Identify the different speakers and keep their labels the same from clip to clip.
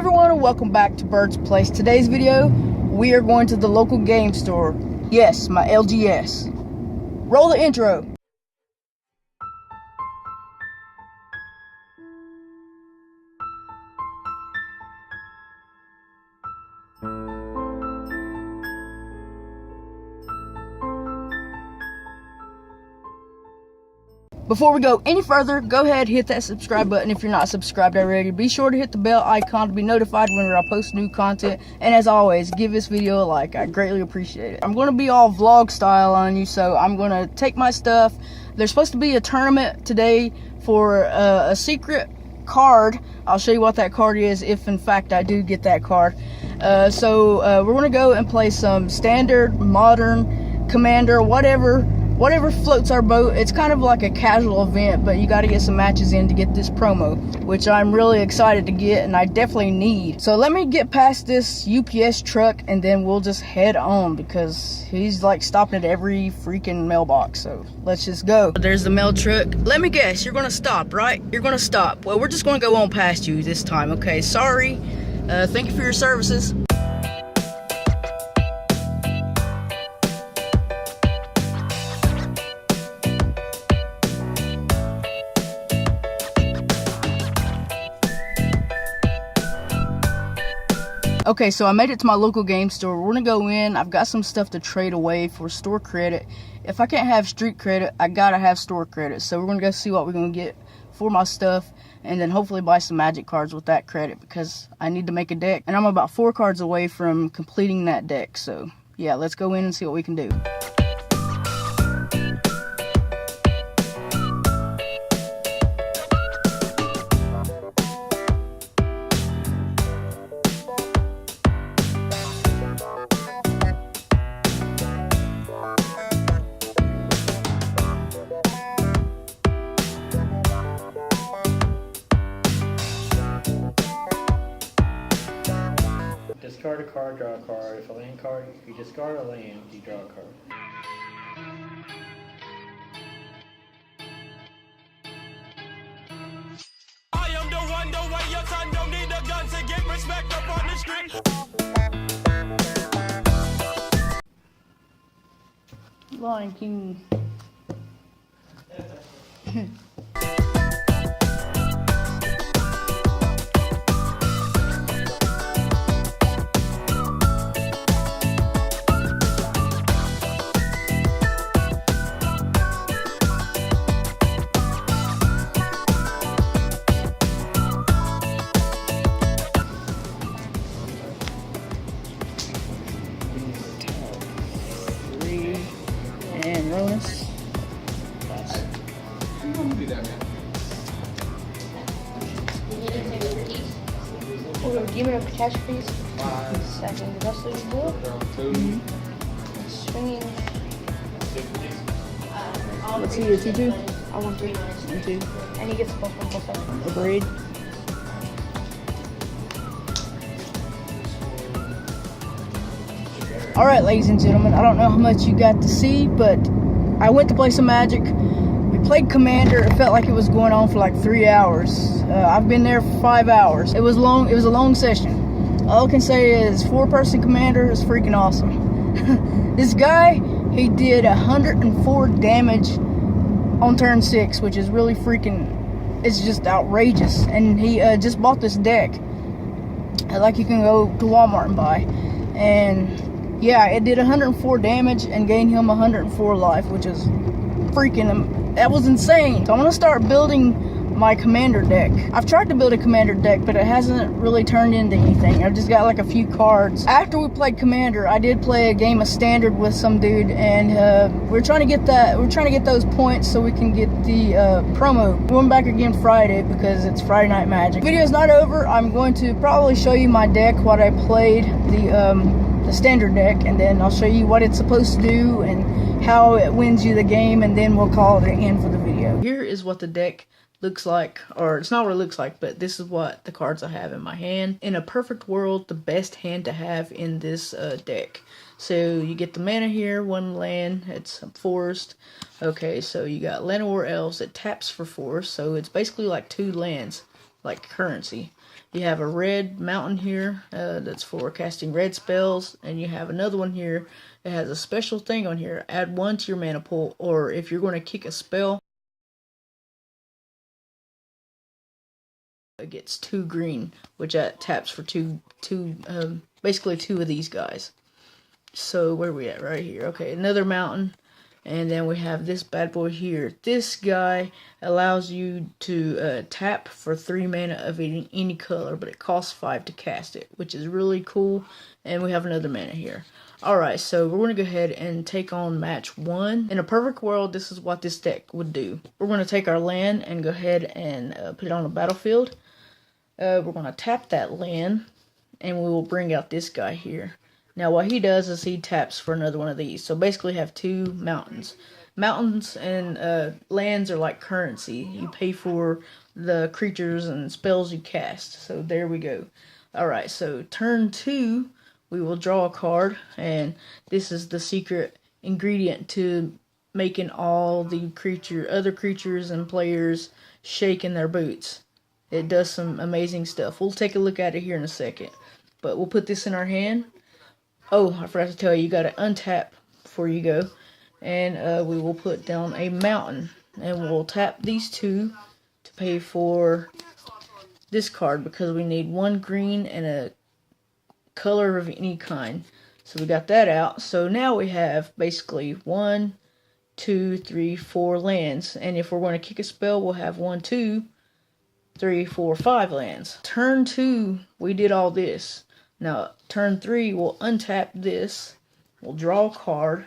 Speaker 1: everyone, and welcome back to Bird's Place. Today's video, we are going to the local game store. Yes, my LGS. Roll the intro. Before we go any further, go ahead, hit that subscribe button if you're not subscribed already. Be sure to hit the bell icon to be notified whenever I post new content. And as always, give this video a like. I greatly appreciate it. I'm going to be all vlog style on you, so I'm going to take my stuff. There's supposed to be a tournament today for a secret card. I'll show you what that card is if in fact I do get that card. So we're going to go and play some standard, modern, commander, whatever floats our boat. It's kind of like a casual event, but you got to get some matches in to get this promo, which I'm really excited to get and I definitely need. So let me get past this UPS truck and then we'll just head on because he's like stopping at every freaking mailbox. So let's just go. There's the mail truck. Let me guess, you're gonna stop, right? You're gonna stop. Well, we're just gonna go on past you this time, okay? Sorry. Thank you for your services. Okay, so I made it to my local game store. We're gonna go in. I've got some stuff to trade away for store credit. If I can't have street credit, I gotta have store credit. So we're gonna go see what we're gonna get for my stuff and then hopefully buy some magic cards with that credit because I need to make a deck. And I'm about 4 cards away from completing that deck. So yeah, let's go in and see what we can do.
Speaker 2: Discard a card, draw a card. If a land card, if you discard a land, you draw a card.
Speaker 3: I am the one, the way your son don't need a gun to get respect up on the street.
Speaker 1: Lion King. And Ronus. Oh, give me a catastrophes. Second, the rest of the board. Swinging. What's he? Is he 2? I want 3. Me 2. And he gets +1/+7. Agreed. Alright, ladies and gentlemen, I don't know how much you got to see, but I went to play some Magic. We played Commander. It felt like it was going on for like 3 hours. I've been there for 5 hours. It was long. It was a long session. All I can say is 4-person Commander is freaking awesome. This guy, he did 104 damage on turn 6, which is really freaking, it's just outrageous. And he just bought this deck. Like you can go to Walmart and buy. And yeah, it did 104 damage and gained him 104 life, which is freaking, that was insane. So I'm gonna start building my commander deck. I've tried to build a commander deck, but it hasn't really turned into anything. I've just got like a few cards. After we played commander, I did play a game of standard with some dude, and we're trying to get that. We're trying to get those points so we can get the promo. We're going back again Friday because it's Friday Night Magic. Video's not over. I'm going to probably show you my deck, what I played, the standard deck, and then I'll show you what it's supposed to do and how it wins you the game, and then we'll call it an end for the video. Here is what the deck looks like, or it's not what it looks like, but this is what the cards I have in my hand. In a perfect world, the best hand to have in this deck. So you get the mana here, 1 land, it's a forest. Okay, so you got Land War Elves, it taps for 4, so it's basically like 2 lands, like currency. You have a red mountain here that's for casting red spells, and you have another one here that has a special thing on here. Add 1 to your mana pool, or if you're going to kick a spell, it gets 2 green, which taps for basically 2 of these guys. So where are we at? Right here. Okay, another mountain. And then we have this bad boy here. This guy allows you to tap for 3 mana of any color, but it costs 5 to cast it, which is really cool. And we have another mana here. Alright, so we're going to go ahead and take on match 1. In a perfect world, this is what this deck would do. We're going to take our land and go ahead and put it on the battlefield. We're going to tap that land, and we will bring out this guy here. Now what he does is he taps for another one of these. So basically have 2 mountains. Mountains and lands are like currency. You pay for the creatures and spells you cast. So there we go. Alright, so turn 2, we will draw a card. And this is the secret ingredient to making all the other creatures and players shake in their boots. It does some amazing stuff. We'll take a look at it here in a second. But we'll put this in our hand. Oh, I forgot to tell you, you got to untap before you go. And we will put down a mountain. And we'll tap these 2 to pay for this card, because we need 1 green and a color of any kind. So we got that out. So now we have basically 1, 2, 3, 4 lands. And if we're going to kick a spell, we'll have 1, 2, 3, 4, 5 lands. Turn 2, we did all this. Now, turn 3, we'll untap this. We'll draw a card.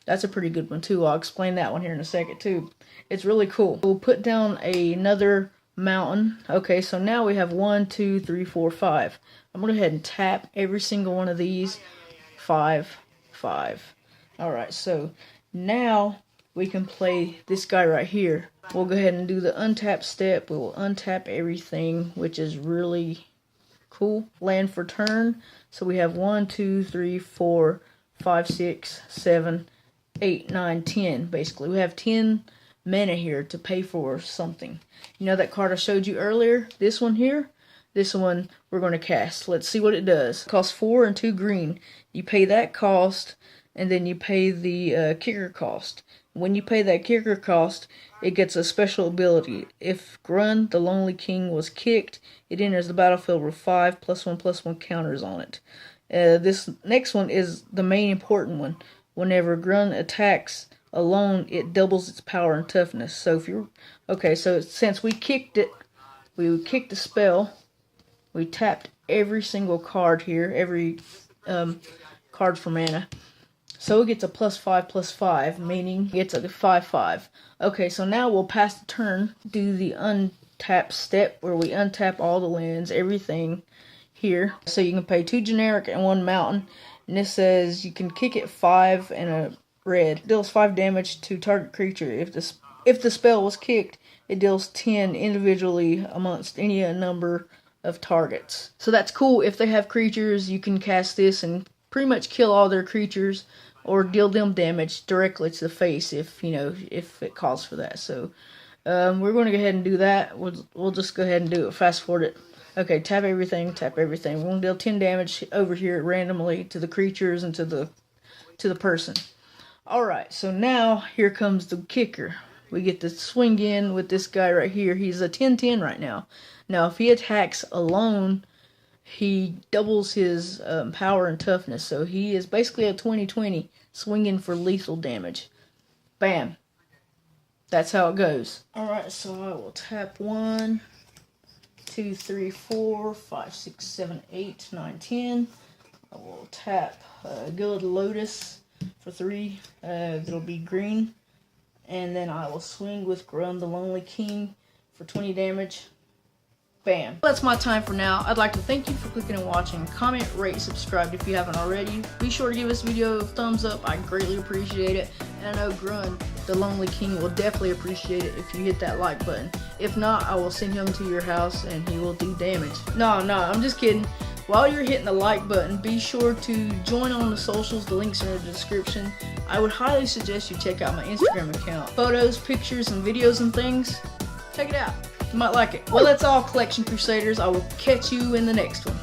Speaker 1: That's a pretty good one, too. I'll explain that one here in a second, too. It's really cool. We'll put down another mountain. Okay, so now we have 1, 2, 3, 4, 5. I'm going to go ahead and tap every single one of these. 5, 5. Alright, so now we can play this guy right here. We'll go ahead and do the untap step. We will untap everything, which is really cool. Land for turn. So we have 1, 2, 3, 4, 5, 6, 7, 8, 9, 10. Basically, we have 10 mana here to pay for something. You know that card I showed you earlier? This one here? This one we're going to cast. Let's see what it does. It costs 4 and 2 green. You pay that cost, and then you pay the kicker cost. When you pay that kicker cost, it gets a special ability. If Grun, the Lonely King, was kicked, it enters the battlefield with 5 +1/+1 counters on it. This next one is the main important one. Whenever Grun attacks alone, it doubles its power and toughness. So if you're okay, so since we kicked it, we kicked the spell. We tapped every single card here, every card for mana. So it gets a +5/+5, meaning it gets a 5/5. Okay, so now we'll pass the turn, do the untap step, where we untap all the lands, everything here. So you can pay 2 generic and 1 mountain. And this says you can kick it 5 and a red. It deals 5 damage to target creature. If the spell was kicked, it deals 10 individually amongst any number of targets. So that's cool. If they have creatures, you can cast this and pretty much kill all their creatures, or deal them damage directly to the face if it calls for that. So we're going to go ahead and do that. We'll just go ahead and do it. Fast forward it. Okay, tap everything, tap everything. We're going to deal 10 damage over here randomly to the creatures and to the person. Alright, so now here comes the kicker. We get to swing in with this guy right here. He's a 10/10 right now. Now if he attacks alone, he doubles his power and toughness. So he is basically a 20/20 swinging for lethal damage. Bam. That's how it goes. Alright, so I will tap 1, 2, 3, 4, 5, 6, 7, 8, 9, 10. I will tap Gilded Lotus for 3. It'll be green. And then I will swing with Grun, the Lonely King for 20 damage. Bam. That's my time for now. I'd like to thank you for clicking and watching. Comment, rate, subscribe if you haven't already. Be sure to give this video a thumbs up. I greatly appreciate it. And I know Grun, the Lonely King, will definitely appreciate it if you hit that like button. If not, I will send him to your house and he will do damage. No, I'm just kidding. While you're hitting the like button, be sure to join on the socials. The links are in the description. I would highly suggest you check out my Instagram account. Photos, pictures, and videos and things. Check it out. You might like it. Well, that's all, Collection Crusaders. I will catch you in the next one.